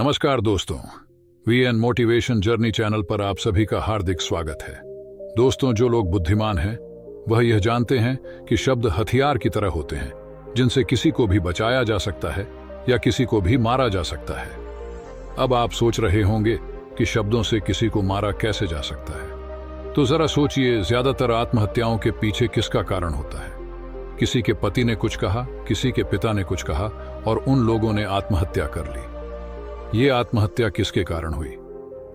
नमस्कार दोस्तों, VN motivation journey channel पर आप सभी का हार्दिक स्वागत है। दोस्तों, जो लोग बुद्धिमान हैं वह यह जानते हैं कि शब्द हथियार की तरह होते हैं जिनसे किसी को भी बचाया जा सकता है या किसी को भी मारा जा सकता है। अब आप सोच रहे होंगे कि शब्दों से किसी को मारा कैसे जा सकता है, तो जरा सोचिए, ज्यादातर आत्महत्याओं के पीछे किसका कारण होता है? किसी के पति ने कुछ कहा, किसी के पिता ने कुछ कहा और उन लोगों ने आत्महत्या कर ली। ये आत्महत्या किसके कारण हुई?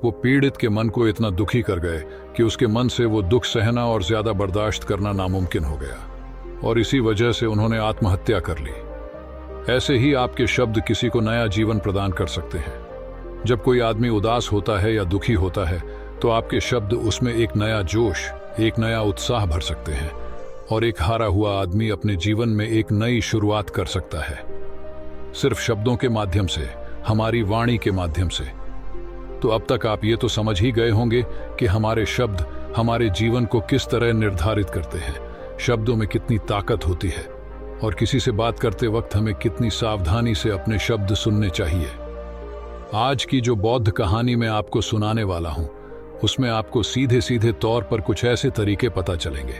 वो पीड़ित के मन को इतना दुखी कर गए कि उसके मन से वो दुख सहना और ज्यादा बर्दाश्त करना नामुमकिन हो गया और इसी वजह से उन्होंने आत्महत्या कर ली। ऐसे ही आपके शब्द किसी को नया जीवन प्रदान कर सकते हैं। जब कोई आदमी उदास होता है या दुखी होता है तो आपके शब्द उसमें एक नया जोश, एक नया उत्साह भर सकते हैं और एक हारा हुआ आदमी अपने जीवन में एक नई शुरुआत कर सकता है, सिर्फ शब्दों के माध्यम से, हमारी वाणी के माध्यम से। तो अब तक आप ये तो समझ ही गए होंगे कि हमारे शब्द हमारे जीवन को किस तरह निर्धारित करते हैं, शब्दों में कितनी ताकत होती है और किसी से बात करते वक्त हमें कितनी सावधानी से अपने शब्द सुनने चाहिए। आज की जो बौद्ध कहानी मैं आपको सुनाने वाला हूं, उसमें आपको सीधे सीधे तौर पर कुछ ऐसे तरीके पता चलेंगे,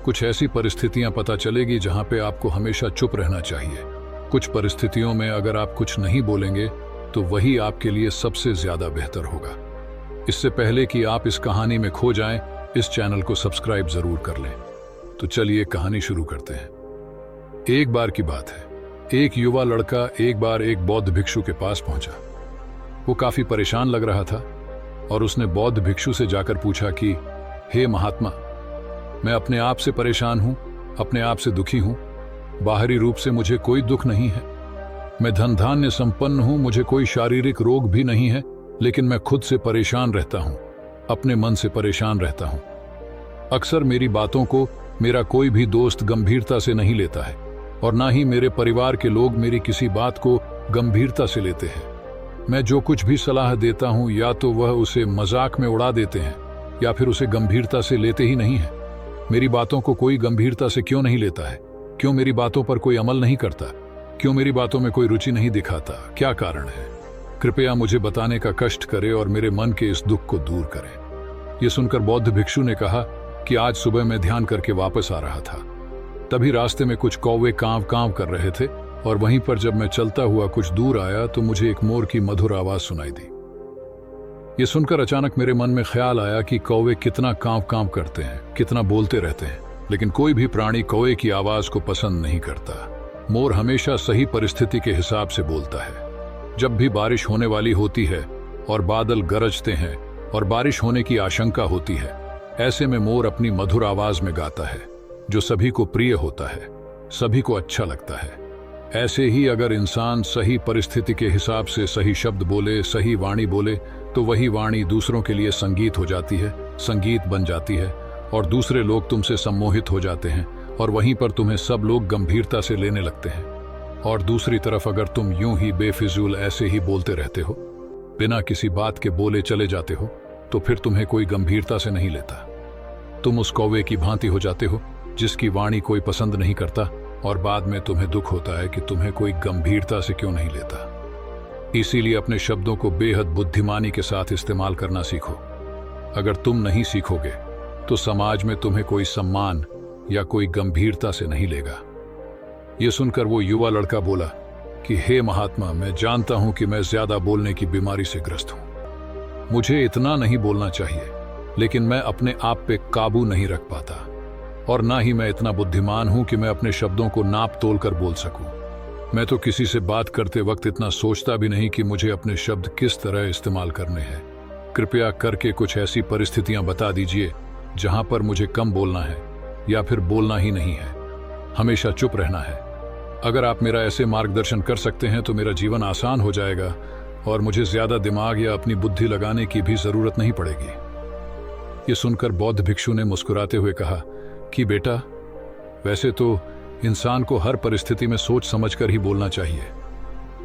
कुछ ऐसी परिस्थितियां पता चलेगी जहां पे आपको हमेशा चुप रहना चाहिए। कुछ परिस्थितियों में अगर आप कुछ नहीं बोलेंगे तो वही आपके लिए सबसे ज्यादा बेहतर होगा। इससे पहले कि आप इस कहानी में खो जाएं, इस चैनल को सब्सक्राइब जरूर कर लें। तो चलिए कहानी शुरू करते हैं। एक बार की बात है, एक युवा लड़का एक बार एक बौद्ध भिक्षु के पास पहुंचा। वो काफी परेशान लग रहा था और उसने बौद्ध भिक्षु से जाकर पूछा कि हे महात्मा, मैं अपने आप से परेशान हूं, अपने आप से दुखी हूं। बाहरी रूप से मुझे कोई दुख नहीं है, मैं धन धान्य संपन्न हूं, मुझे कोई शारीरिक रोग भी नहीं है, लेकिन मैं खुद से परेशान रहता हूं, अपने मन से परेशान रहता हूं। अक्सर मेरी बातों को मेरा कोई भी दोस्त गंभीरता से नहीं लेता है और ना ही मेरे परिवार के लोग मेरी किसी बात को गंभीरता से लेते हैं। मैं जो कुछ भी सलाह देता हूं या तो वह उसे मजाक में उड़ा देते हैं या फिर उसे गंभीरता से लेते ही नहीं है। मेरी बातों को कोई गंभीरता से क्यों नहीं लेता है? क्यों मेरी बातों पर कोई अमल नहीं करता? क्यों मेरी बातों में कोई रुचि नहीं दिखाता? क्या कारण है? कृपया मुझे बताने का कष्ट करें और मेरे मन के इस दुख को दूर करें। यह सुनकर बौद्ध भिक्षु ने कहा कि आज सुबह मैं ध्यान करके वापस आ रहा था, तभी रास्ते में कुछ कौवे कांव कांव कर रहे थे और वहीं पर जब मैं चलता हुआ कुछ दूर आया तो मुझे एक मोर की मधुर आवाज सुनाई दी। ये सुनकर अचानक मेरे मन में ख्याल आया कि कौवे कितना कांव कांव करते हैं, कितना बोलते रहते हैं, लेकिन कोई भी प्राणी कौवे की आवाज को पसंद नहीं करता। मोर हमेशा सही परिस्थिति के हिसाब से बोलता है। जब भी बारिश होने वाली होती है और बादल गरजते हैं और बारिश होने की आशंका होती है, ऐसे में मोर अपनी मधुर आवाज में गाता है, जो सभी को प्रिय होता है, सभी को अच्छा लगता है। ऐसे ही अगर इंसान सही परिस्थिति के हिसाब से सही शब्द बोले, सही वाणी बोले, तो वही वाणी दूसरों के लिए संगीत हो जाती है, संगीत बन जाती है और दूसरे लोग तुमसे सम्मोहित हो जाते हैं और वहीं पर तुम्हें सब लोग गंभीरता से लेने लगते हैं। और दूसरी तरफ अगर तुम यूं ही बेफिजूल ऐसे ही बोलते रहते हो, बिना किसी बात के बोले चले जाते हो, तो फिर तुम्हें कोई गंभीरता से नहीं लेता। तुम उस कौवे की भांति हो जाते हो जिसकी वाणी कोई पसंद नहीं करता और बाद में तुम्हें दुख होता है कि तुम्हें कोई गंभीरता से क्यों नहीं लेता। इसीलिए अपने शब्दों को बेहद बुद्धिमानी के साथ इस्तेमाल करना सीखो। अगर तुम नहीं सीखोगे तो समाज में तुम्हें कोई सम्मान या कोई गंभीरता से नहीं लेगा। यह सुनकर वो युवा लड़का बोला कि हे महात्मा, मैं जानता हूं कि मैं ज्यादा बोलने की बीमारी से ग्रस्त हूं। मुझे इतना नहीं बोलना चाहिए, लेकिन मैं अपने आप पे काबू नहीं रख पाता और ना ही मैं इतना बुद्धिमान हूं कि मैं अपने शब्दों को नाप तोल कर बोल सकूं। मैं तो किसी से बात करते वक्त इतना सोचता भी नहीं कि मुझे अपने शब्द किस तरह इस्तेमाल करने हैं। कृपया करके कुछ ऐसी परिस्थितियां बता दीजिए जहां पर मुझे कम बोलना है या फिर बोलना ही नहीं है, हमेशा चुप रहना है। अगर आप मेरा ऐसे मार्गदर्शन कर सकते हैं तो मेरा जीवन आसान हो जाएगा और मुझे ज्यादा दिमाग या अपनी बुद्धि लगाने की भी जरूरत नहीं पड़ेगी। ये सुनकर बौद्ध भिक्षु ने मुस्कुराते हुए कहा कि बेटा, वैसे तो इंसान को हर परिस्थिति में सोच समझकर ही बोलना चाहिए,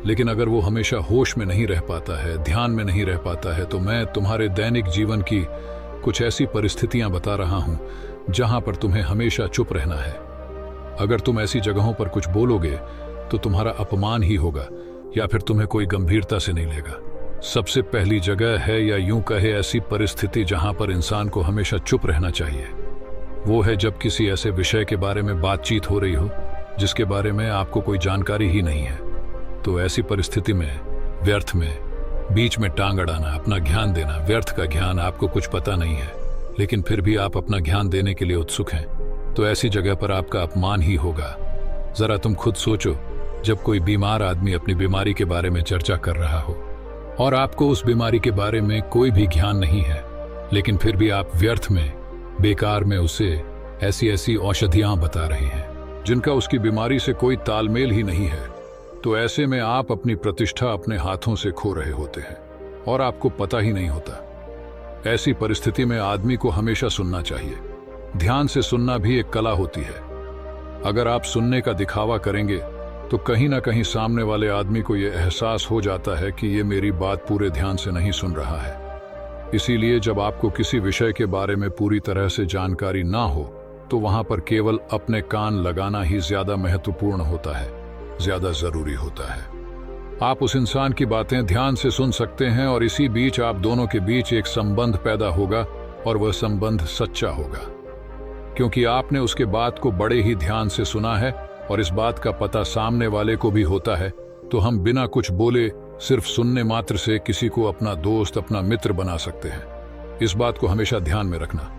लेकिन अगर वो हमेशा होश में नहीं रह पाता है, ध्यान में नहीं रह पाता है, तो मैं तुम्हारे दैनिक जीवन की कुछ ऐसी परिस्थितियां बता रहा हूं जहां पर तुम्हें हमेशा चुप रहना है। अगर तुम ऐसी जगहों पर कुछ बोलोगे तो तुम्हारा अपमान ही होगा, या फिर तुम्हें कोई गंभीरता से नहीं लेगा। सबसे पहली जगह है, या यूं कहे ऐसी परिस्थिति जहां पर इंसान को हमेशा चुप रहना चाहिए, वो है जब किसी ऐसे विषय के बारे में बातचीत हो रही हो जिसके बारे में आपको कोई जानकारी ही नहीं है। तो ऐसी परिस्थिति में व्यर्थ में बीच में टांग अड़ाना, अपना ज्ञान देना, व्यर्थ का ज्ञान, आपको कुछ पता नहीं है लेकिन फिर भी आप अपना ज्ञान देने के लिए उत्सुक हैं, तो ऐसी जगह पर आपका अपमान ही होगा। जरा तुम खुद सोचो, जब कोई बीमार आदमी अपनी बीमारी के बारे में चर्चा कर रहा हो और आपको उस बीमारी के बारे में कोई भी ज्ञान नहीं है, लेकिन फिर भी आप व्यर्थ में, बेकार में उसे ऐसी ऐसी औषधियां बता रहे हैं जिनका उसकी बीमारी से कोई तालमेल ही नहीं है, तो ऐसे में आप अपनी प्रतिष्ठा अपने हाथों से खो रहे होते हैं और आपको पता ही नहीं होता। ऐसी परिस्थिति में आदमी को हमेशा सुनना चाहिए। ध्यान से सुनना भी एक कला होती है। अगर आप सुनने का दिखावा करेंगे तो कहीं ना कहीं सामने वाले आदमी को यह एहसास हो जाता है कि ये मेरी बात पूरे ध्यान से नहीं सुन रहा है। इसीलिए जब आपको किसी विषय के बारे में पूरी तरह से जानकारी ना हो तो वहां पर केवल अपने कान लगाना ही ज्यादा महत्वपूर्ण होता है, ज्यादा जरूरी होता है। आप उस इंसान की बातें ध्यान से सुन सकते हैं और इसी बीच आप दोनों के बीच एक संबंध पैदा होगा और वह संबंध सच्चा होगा, क्योंकि आपने उसके बात को बड़े ही ध्यान से सुना है और इस बात का पता सामने वाले को भी होता है। तो हम बिना कुछ बोले, सिर्फ सुनने मात्र से किसी को अपना दोस्त, अपना मित्र बना सकते हैं। इस बात को हमेशा ध्यान में रखना।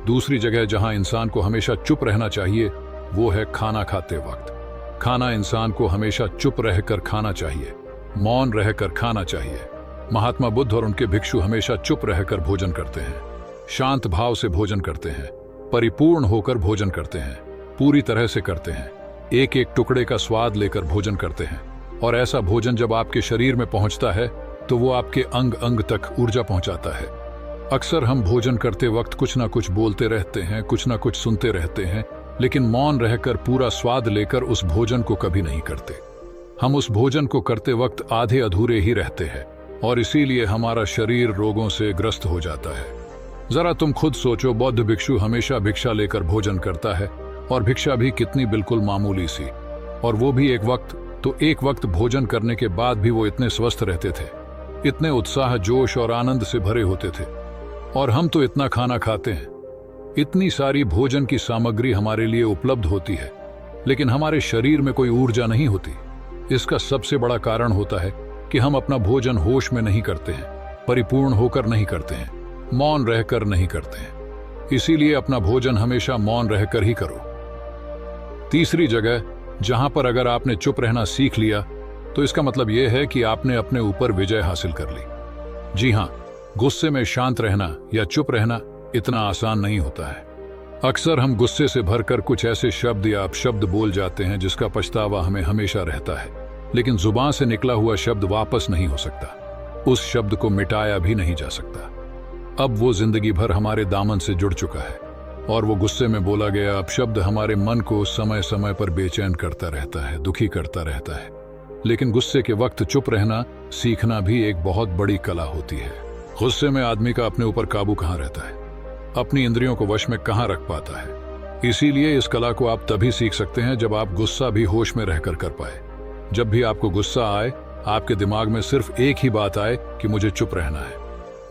दूसरी जगह जहां इंसान को हमेशा चुप रहना चाहिए वो है खाना खाते वक्त। खाना इंसान को हमेशा चुप रहकर खाना चाहिए, मौन रहकर खाना चाहिए। महात्मा बुद्ध और उनके भिक्षु हमेशा चुप रहकर भोजन करते हैं, शांत भाव से भोजन करते हैं, परिपूर्ण होकर भोजन करते हैं, पूरी तरह से करते हैं, एक एक टुकड़े का स्वाद लेकर भोजन करते हैं। और ऐसा भोजन जब आपके शरीर में पहुंचता है तो वो आपके अंग अंग तक ऊर्जा पहुंचाता है। अक्सर हम भोजन करते वक्त कुछ ना कुछ बोलते रहते हैं, कुछ ना कुछ सुनते रहते हैं, लेकिन मौन रहकर पूरा स्वाद लेकर उस भोजन को कभी नहीं करते। हम उस भोजन को करते वक्त आधे अधूरे ही रहते हैं और इसीलिए हमारा शरीर रोगों से ग्रस्त हो जाता है। जरा तुम खुद सोचो, बौद्ध भिक्षु हमेशा भिक्षा लेकर भोजन करता है और भिक्षा भी कितनी बिल्कुल मामूली सी, और वो भी एक वक्त भोजन करने के बाद भी वो इतने स्वस्थ रहते थे, इतने उत्साह, जोश और आनंद से भरे होते थे। और हम तो इतना खाना खाते हैं, इतनी सारी भोजन की सामग्री हमारे लिए उपलब्ध होती है, लेकिन हमारे शरीर में कोई ऊर्जा नहीं होती। इसका सबसे बड़ा कारण होता है कि हम अपना भोजन होश में नहीं करते हैं, परिपूर्ण होकर नहीं करते हैं, मौन रहकर नहीं करते हैं। इसीलिए अपना भोजन हमेशा मौन रहकर ही करो। तीसरी जगह जहां पर अगर आपने चुप रहना सीख लिया तो इसका मतलब यह है कि आपने अपने ऊपर विजय हासिल कर ली। जी हां, गुस्से में शांत रहना या चुप रहना इतना आसान नहीं होता है। अक्सर हम गुस्से से भरकर कुछ ऐसे शब्द या अपशब्द बोल जाते हैं जिसका पछतावा हमें हमेशा रहता है, लेकिन जुबान से निकला हुआ शब्द वापस नहीं हो सकता, उस शब्द को मिटाया भी नहीं जा सकता। अब वो जिंदगी भर हमारे दामन से जुड़ चुका है और वो गुस्से में बोला गया अपशब्द हमारे मन को समय समय पर बेचैन करता रहता है, दुखी करता रहता है। लेकिन गुस्से के वक्त चुप रहना सीखना भी एक बहुत बड़ी कला होती है। गुस्से में आदमी का अपने ऊपर काबू कहाँ रहता है, अपनी इंद्रियों को वश में कहाँ रख पाता है। इसीलिए इस कला को आप तभी सीख सकते हैं जब आप गुस्सा भी होश में रहकर कर पाए। जब भी आपको गुस्सा आए, आपके दिमाग में सिर्फ एक ही बात आए कि मुझे चुप रहना है,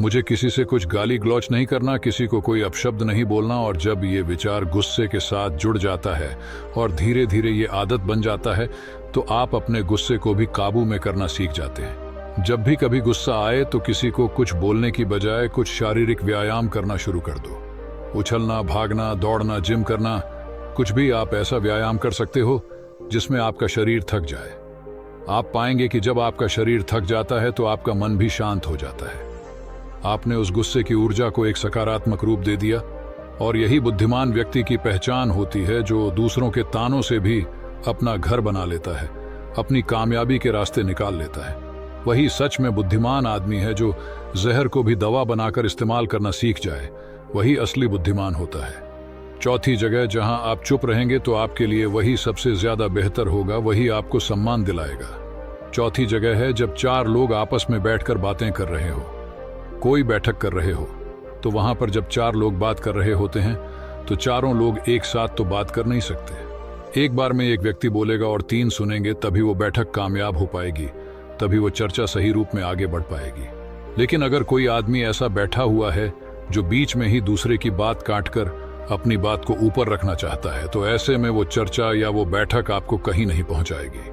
मुझे किसी से कुछ गाली गलौच नहीं करना, किसी को कोई अपशब्द नहीं बोलना। और जब ये विचार गुस्से के साथ जुड़ जाता है और धीरे धीरे ये आदत बन जाता है तो आप अपने गुस्से को भी काबू में करना सीख जाते हैं। जब भी कभी गुस्सा आए तो किसी को कुछ बोलने की बजाय कुछ शारीरिक व्यायाम करना शुरू कर दो। उछलना, भागना, दौड़ना, जिम करना, कुछ भी आप ऐसा व्यायाम कर सकते हो जिसमें आपका शरीर थक जाए। आप पाएंगे कि जब आपका शरीर थक जाता है तो आपका मन भी शांत हो जाता है। आपने उस गुस्से की ऊर्जा को एक सकारात्मक रूप दे दिया। और यही बुद्धिमान व्यक्ति की पहचान होती है, जो दूसरों के तानों से भी अपना घर बना लेता है, अपनी कामयाबी के रास्ते निकाल लेता है। वही सच में बुद्धिमान आदमी है जो जहर को भी दवा बनाकर इस्तेमाल करना सीख जाए, वही असली बुद्धिमान होता है। चौथी जगह जहां आप चुप रहेंगे तो आपके लिए वही सबसे ज्यादा बेहतर होगा, वही आपको सम्मान दिलाएगा। चौथी जगह है जब चार लोग आपस में बैठकर बातें कर रहे हो, कोई बैठक कर रहे हो, तो वहां पर जब चार लोग बात कर रहे होते हैं तो चारों लोग एक साथ तो बात कर नहीं सकते। एक बार में एक व्यक्ति बोलेगा और तीन सुनेंगे, तभी वो बैठक कामयाब हो पाएगी। तभी वो चर्चा सही रूप में आगे बढ़ पाएगी। लेकिन अगर कोई आदमी ऐसा बैठा हुआ है जो बीच में ही दूसरे की बात काटकर अपनी बात को ऊपर रखना चाहता है, तो ऐसे में वो चर्चा या वो बैठक आपको कहीं नहीं पहुंचाएगी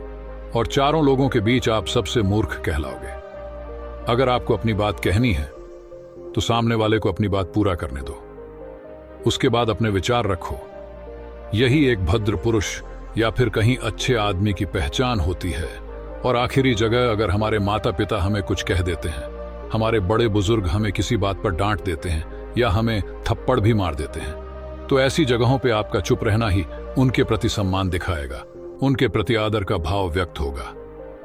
और चारों लोगों के बीच आप सबसे मूर्ख कहलाओगे। अगर आपको अपनी बात कहनी है तो सामने वाले को अपनी बात पूरा करने दो, उसके बाद अपने विचार रखो। यही एक भद्र पुरुष या फिर कहीं अच्छे आदमी की पहचान होती है। और आखिरी जगह, अगर हमारे माता पिता हमें कुछ कह देते हैं, हमारे बड़े बुजुर्ग हमें किसी बात पर डांट देते हैं या हमें थप्पड़ भी मार देते हैं, तो ऐसी जगहों पे आपका चुप रहना ही उनके प्रति सम्मान दिखाएगा, उनके प्रति आदर का भाव व्यक्त होगा।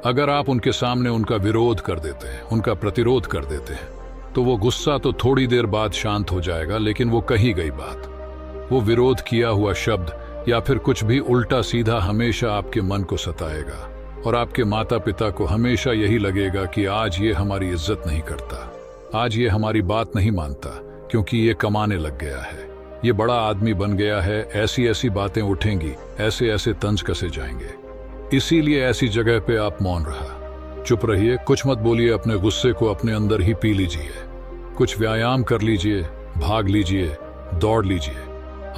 अगर आप उनके सामने उनका विरोध कर देते हैं, उनका प्रतिरोध कर देते हैं, तो वो गुस्सा तो थोड़ी देर बाद शांत हो जाएगा, लेकिन वो कही गई बात, वो विरोध किया हुआ शब्द या फिर कुछ भी उल्टा सीधा हमेशा आपके मन को सताएगा और आपके माता पिता को हमेशा यही लगेगा कि आज ये हमारी इज्जत नहीं करता, आज ये हमारी बात नहीं मानता क्योंकि ये कमाने लग गया है, ये बड़ा आदमी बन गया है, ऐसी ऐसी बातें उठेंगी, ऐसे ऐसे तंज कसे जाएंगे। इसीलिए ऐसी जगह पे आप मौन रहा, चुप रहिए, कुछ मत बोलिए, अपने गुस्से को अपने अंदर ही पी लीजिए, कुछ व्यायाम कर लीजिए, भाग लीजिए, दौड़ लीजिए,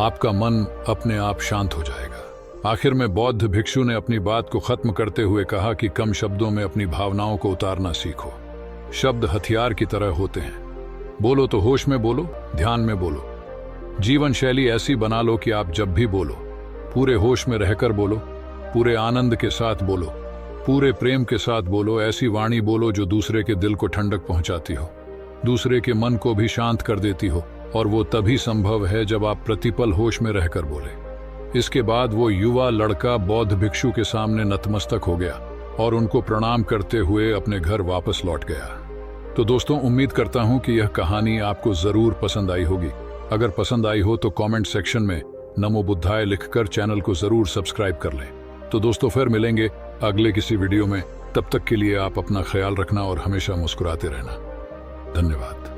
आपका मन अपने आप शांत हो जाएगा। आखिर में बौद्ध भिक्षु ने अपनी बात को खत्म करते हुए कहा कि कम शब्दों में अपनी भावनाओं को उतारना सीखो। शब्द हथियार की तरह होते हैं, बोलो तो होश में बोलो, ध्यान में बोलो। जीवन शैली ऐसी बना लो कि आप जब भी बोलो पूरे होश में रहकर बोलो, पूरे आनंद के साथ बोलो, पूरे प्रेम के साथ बोलो। ऐसी वाणी बोलो जो दूसरे के दिल को ठंडक पहुंचाती हो, दूसरे के मन को भी शांत कर देती हो, और वो तभी संभव है जब आप प्रतिपल होश में रहकर बोले। इसके बाद वो युवा लड़का बौद्ध भिक्षु के सामने नतमस्तक हो गया और उनको प्रणाम करते हुए अपने घर वापस लौट गया। तो दोस्तों, उम्मीद करता हूं कि यह कहानी आपको जरूर पसंद आई होगी। अगर पसंद आई हो तो कमेंट सेक्शन में नमो बुद्धाय लिखकर चैनल को जरूर सब्सक्राइब कर लें। तो दोस्तों, फिर मिलेंगे अगले किसी वीडियो में। तब तक के लिए आप अपना ख्याल रखना और हमेशा मुस्कुराते रहना। धन्यवाद।